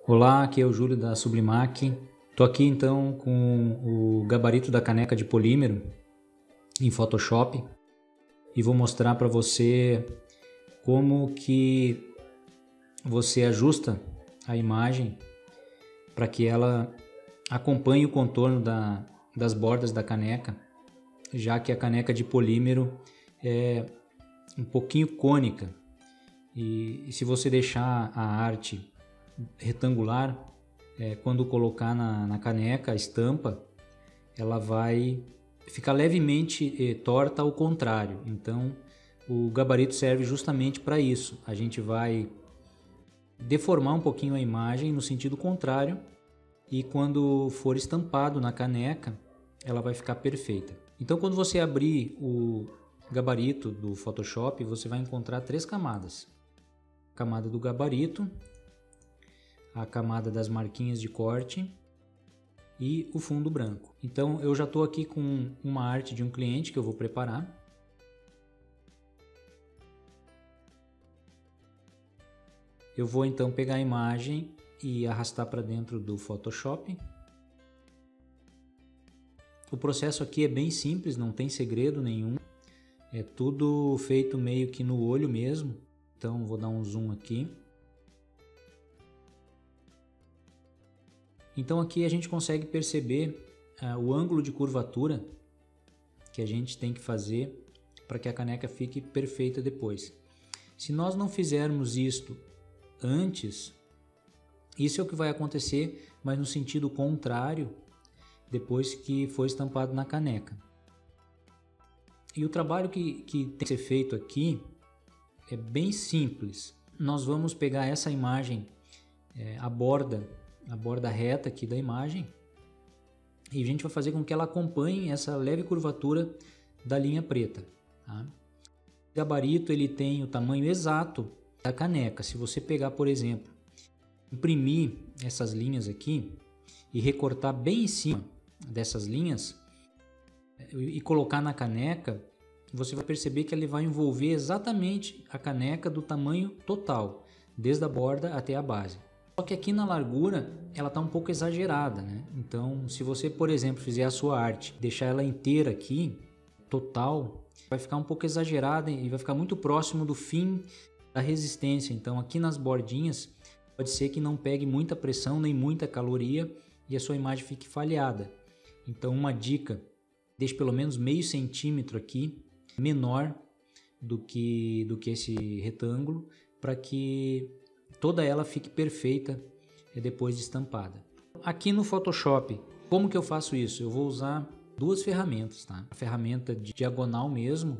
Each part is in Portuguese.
Olá, aqui é o Júlio da Sublimac. Estou aqui então com o gabarito da caneca de polímero em Photoshop e vou mostrar para você como que você ajusta a imagem para que ela acompanhe o contorno das bordas da caneca, já que a caneca de polímero é um pouquinho cônica e se você deixar a arte retangular, quando colocar na caneca a estampa, ela vai ficar levemente torta ao contrário. Então o gabarito serve justamente para isso. A gente vai deformar um pouquinho a imagem no sentido contrário e quando for estampado na caneca ela vai ficar perfeita. Então quando você abrir o gabarito do Photoshop, você vai encontrar 3 camadas: a camada do gabarito, a camada das marquinhas de corte e o fundo branco. Então eu já estou aqui com uma arte de um cliente que eu vou preparar. Eu vou então pegar a imagem e arrastar para dentro do Photoshop. O processo aqui é bem simples, não tem segredo nenhum. É tudo feito meio que no olho mesmo. Então vou dar um zoom aqui. Então aqui a gente consegue perceber o ângulo de curvatura que a gente tem que fazer para que a caneca fique perfeita depois. Se nós não fizermos isto antes, isso é o que vai acontecer, mas no sentido contrário, depois que for estampado na caneca. E o trabalho que tem que ser feito aqui é bem simples. Nós vamos pegar essa imagem, a borda reta aqui da imagem, e a gente vai fazer com que ela acompanhe essa leve curvatura da linha preta. Tá? O gabarito ele tem o tamanho exato da caneca. Se você pegar, por exemplo, imprimir essas linhas aqui e recortar bem em cima dessas linhas e colocar na caneca, você vai perceber que ele vai envolver exatamente a caneca do tamanho total, desde a borda até a base. Só que aqui na largura ela está um pouco exagerada, né? Então, se você, por exemplo, fizer a sua arte, deixar ela inteira aqui, total, vai ficar um pouco exagerada e vai ficar muito próximo do fim da resistência. Então, aqui nas bordinhas, pode ser que não pegue muita pressão nem muita caloria e a sua imagem fique falhada. Então, uma dica, deixe pelo menos meio centímetro aqui, menor do que esse retângulo, para que toda ela fique perfeita depois de estampada. Aqui no Photoshop, como que eu faço isso? Eu vou usar 2 ferramentas, tá? A ferramenta de diagonal mesmo,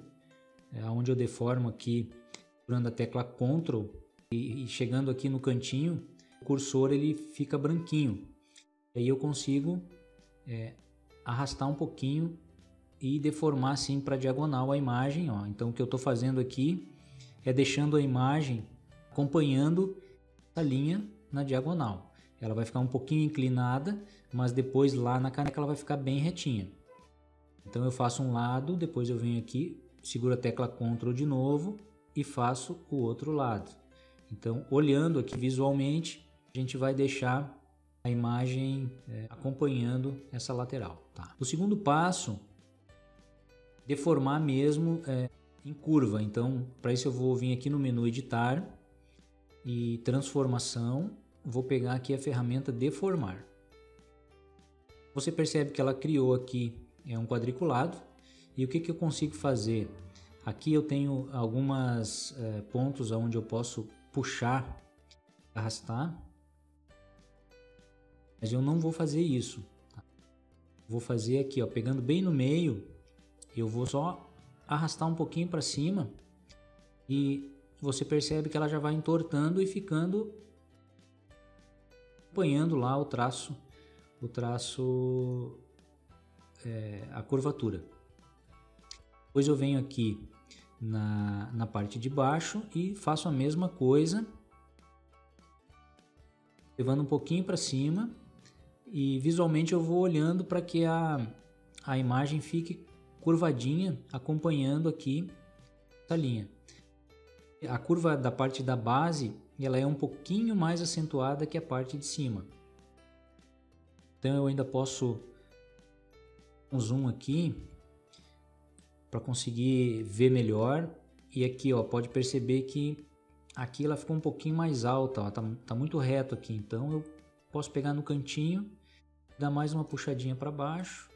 onde eu deformo aqui, segurando a tecla Ctrl e chegando aqui no cantinho, o cursor ele fica branquinho. Aí eu consigo arrastar um pouquinho e deformar assim para diagonal a imagem. Ó. Então o que eu estou fazendo aqui é deixando a imagem acompanhando a linha na diagonal. Ela vai ficar um pouquinho inclinada, mas depois lá na caneca ela vai ficar bem retinha. Então eu faço um lado, depois eu venho aqui, seguro a tecla Ctrl de novo e faço o outro lado. Então olhando aqui visualmente, a gente vai deixar a imagem acompanhando essa lateral. Tá? O segundo passo, deformar mesmo em curva. Então para isso eu vou vir aqui no menu editar e transformação, vou pegar aqui a ferramenta deformar. Você percebe que ela criou aqui um quadriculado e o que eu consigo fazer? Aqui eu tenho alguns pontos onde eu posso puxar, arrastar, mas eu não vou fazer isso. Tá? Vou fazer aqui, ó, pegando bem no meio, eu vou só arrastar um pouquinho para cima e você percebe que ela já vai entortando e ficando acompanhando lá o traço, a curvatura. Depois eu venho aqui na parte de baixo e faço a mesma coisa, levando um pouquinho para cima e visualmente eu vou olhando para que a imagem fique curvadinha, acompanhando aqui essa linha. A curva da parte da base ela é um pouquinho mais acentuada que a parte de cima. Então eu ainda posso um zoom aqui para conseguir ver melhor. E aqui, ó, pode perceber que aqui ela ficou um pouquinho mais alta, ó, tá muito reto aqui. Então eu posso pegar no cantinho, dar mais uma puxadinha para baixo.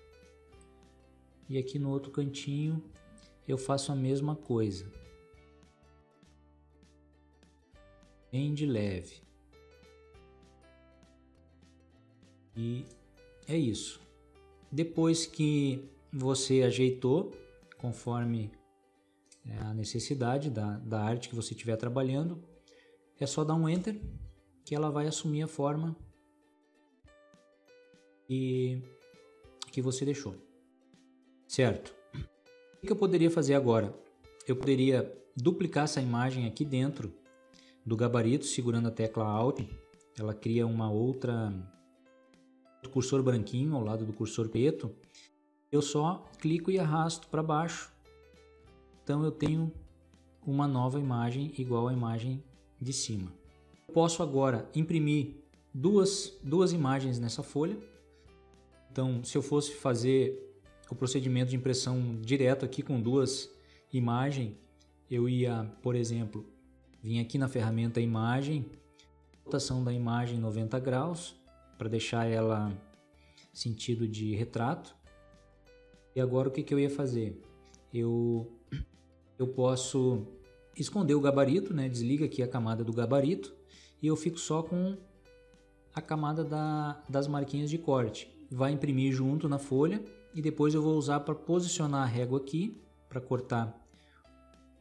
E aqui no outro cantinho eu faço a mesma coisa. Bem de leve. E é isso. Depois que você ajeitou, conforme a necessidade da arte que você estiver trabalhando, é só dar um Enter que ela vai assumir a forma que você deixou. Certo? O que eu poderia fazer agora? Eu poderia duplicar essa imagem aqui dentro do gabarito, segurando a tecla Alt. Ela cria uma outra cursor branquinho ao lado do cursor preto. Eu só clico e arrasto para baixo. Então eu tenho uma nova imagem igual à imagem de cima. Eu posso agora imprimir duas imagens nessa folha. Então, se eu fosse fazer o procedimento de impressão direto aqui com duas imagens, eu ia, por exemplo, vir aqui na ferramenta imagem, rotação da imagem 90 graus, para deixar ela sentido de retrato. E agora o que eu ia fazer? Eu posso esconder o gabarito, né? Desliga aqui a camada do gabarito e eu fico só com a camada das marquinhas de corte. Vai imprimir junto na folha e depois eu vou usar para posicionar a régua aqui, para cortar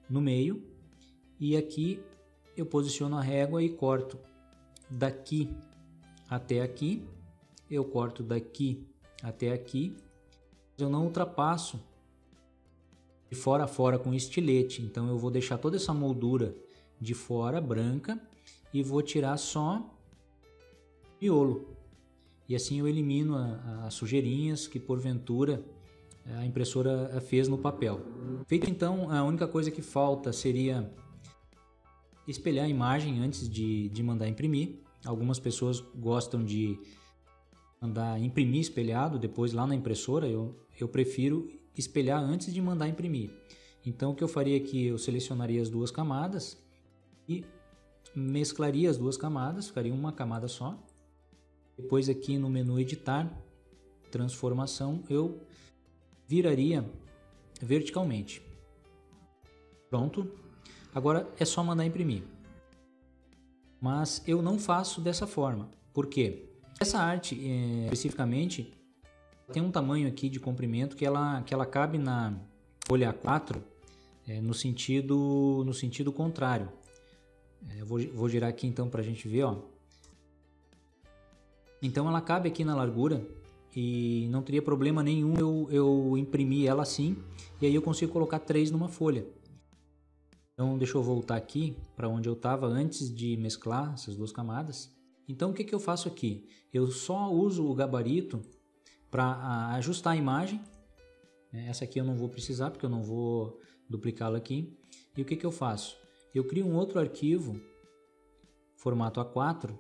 no meio. E aqui eu posiciono a régua e corto daqui até aqui. Eu corto daqui até aqui. Eu não ultrapasso de fora a fora com estilete. Então eu vou deixar toda essa moldura de fora branca e vou tirar só o miolo. E assim eu elimino as sujeirinhas que porventura a impressora fez no papel. Feito então, a única coisa que falta seria espelhar a imagem antes de mandar imprimir. Algumas pessoas gostam de mandar imprimir espelhado depois lá na impressora. Eu prefiro espelhar antes de mandar imprimir. Então o que eu faria aqui, eu selecionaria as duas camadas e mesclaria as duas camadas, ficaria uma camada só. Depois aqui no menu editar, transformação, eu viraria verticalmente. Pronto. Agora é só mandar imprimir. Mas eu não faço dessa forma. Por quê? Essa arte especificamente tem um tamanho aqui de comprimento que ela cabe na folha A4 no sentido contrário. Eu vou girar aqui então para a gente ver, ó. Então ela cabe aqui na largura e não teria problema nenhum eu imprimir ela assim, e aí eu consigo colocar 3 numa folha. Então deixa eu voltar aqui para onde eu estava antes de mesclar essas duas camadas. Então o que eu faço aqui? Eu só uso o gabarito para ajustar a imagem. Essa aqui eu não vou precisar porque eu não vou duplicá-la aqui. E o que eu faço? Eu crio um outro arquivo, formato A4.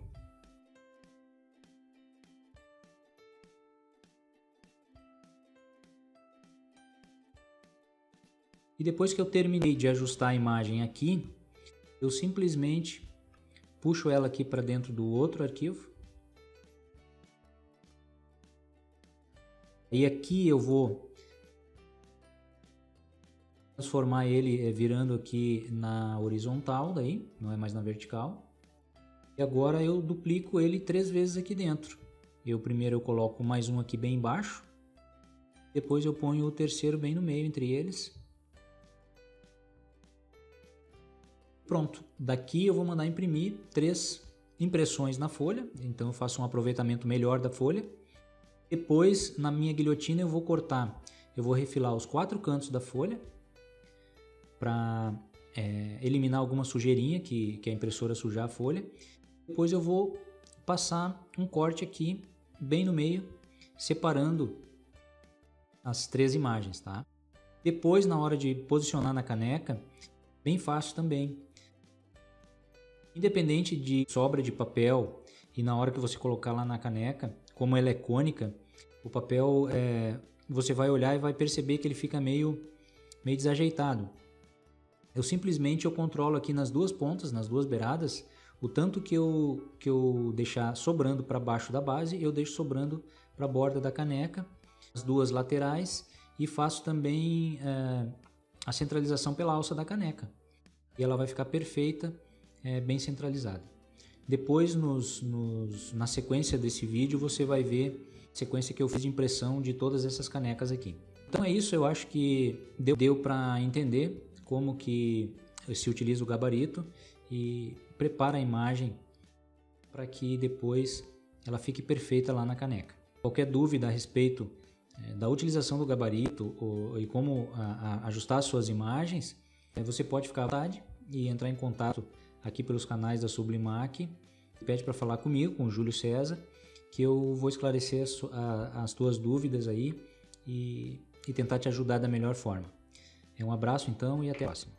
E depois que eu terminei de ajustar a imagem aqui, eu simplesmente puxo ela aqui para dentro do outro arquivo. E aqui eu vou transformar ele virando aqui na horizontal, daí não é mais na vertical. E agora eu duplico ele 3 vezes aqui dentro. Primeiro eu coloco mais um aqui bem embaixo. Depois eu ponho o terceiro bem no meio entre eles. Pronto, daqui eu vou mandar imprimir 3 impressões na folha, então eu faço um aproveitamento melhor da folha. Depois, na minha guilhotina, eu vou cortar, eu vou refilar os 4 cantos da folha para eliminar alguma sujeirinha que a impressora sujar a folha. Depois eu vou passar um corte aqui, bem no meio, separando as 3 imagens, tá? Depois, na hora de posicionar na caneca, bem fácil também. Independente de sobra de papel e na hora que você colocar lá na caneca, como ela é cônica, o papel, você vai olhar e vai perceber que ele fica meio desajeitado. Eu simplesmente controlo aqui nas duas pontas, nas duas beiradas, o tanto que eu deixar sobrando para baixo da base, eu deixo sobrando para a borda da caneca, as duas laterais, e faço também a centralização pela alça da caneca. E ela vai ficar perfeita, bem centralizada. Depois, na sequência desse vídeo, você vai ver a sequência que eu fiz de impressão de todas essas canecas aqui. Então é isso, eu acho que deu para entender como que se utiliza o gabarito e prepara a imagem para que depois ela fique perfeita lá na caneca. Qualquer dúvida a respeito da utilização do gabarito e como ajustar as suas imagens, você pode ficar à vontade e entrar em contato aqui pelos canais da Sublimac. Pede para falar comigo, com o Júlio César, que eu vou esclarecer as tuas dúvidas aí e tentar te ajudar da melhor forma. Um abraço então e até a próxima.